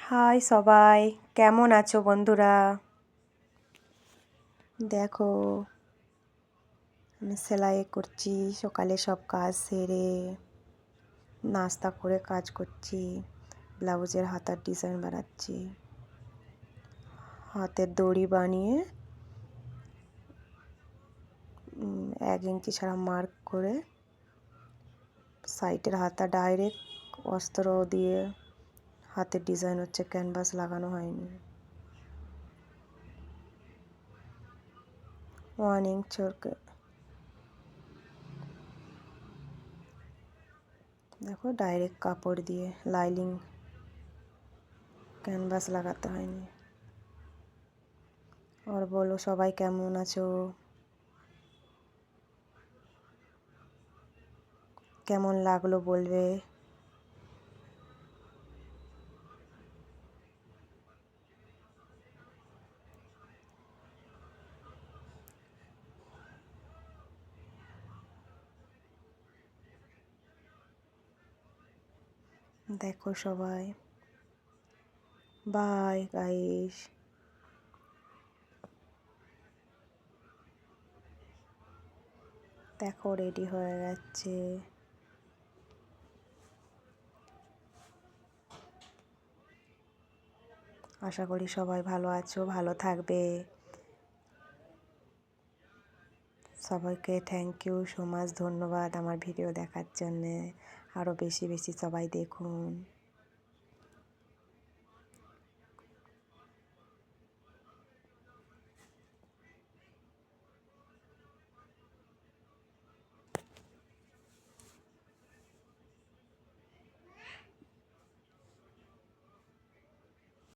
High সবাই, কেমন আছো বন্ধুরা? দেখো, আমি সেলাই করছি। সকালে সব কাজ সেরে নাস্তা করে কাজ করছি। ব্লাউজের হাতার ডিজাইন বানাচ্ছি। হাতের দড়ি বানিয়ে 1 ইঞ্চি ছাড়া মার্ক করে সাইডের হাতা ডাইরেক্ট অস্ত্র দিয়ে হাতের ডিজাইন হচ্ছে, ক্যানভাস লাগানো হয়নি। 1 ইঞ্চ দেখো, ডাইরেক্ট কাপড় দিয়ে লাইনিং, ক্যানভাস লাগাতে হয়নি। আর বলো সবাই কেমন আছো? কেমন লাগলো বলবে। দেখো সবাই, বাই গাইস। দেখো রেডি হয়ে যাচ্ছে। আশা করি সবাই ভালো আছো, ভালো থাকবে। সবাইকে থ্যাংক ইউ সো মাচ, ধন্যবাদ আমার ভিডিও দেখার জন্যে। আরও বেশি বেশি সবাই দেখুন।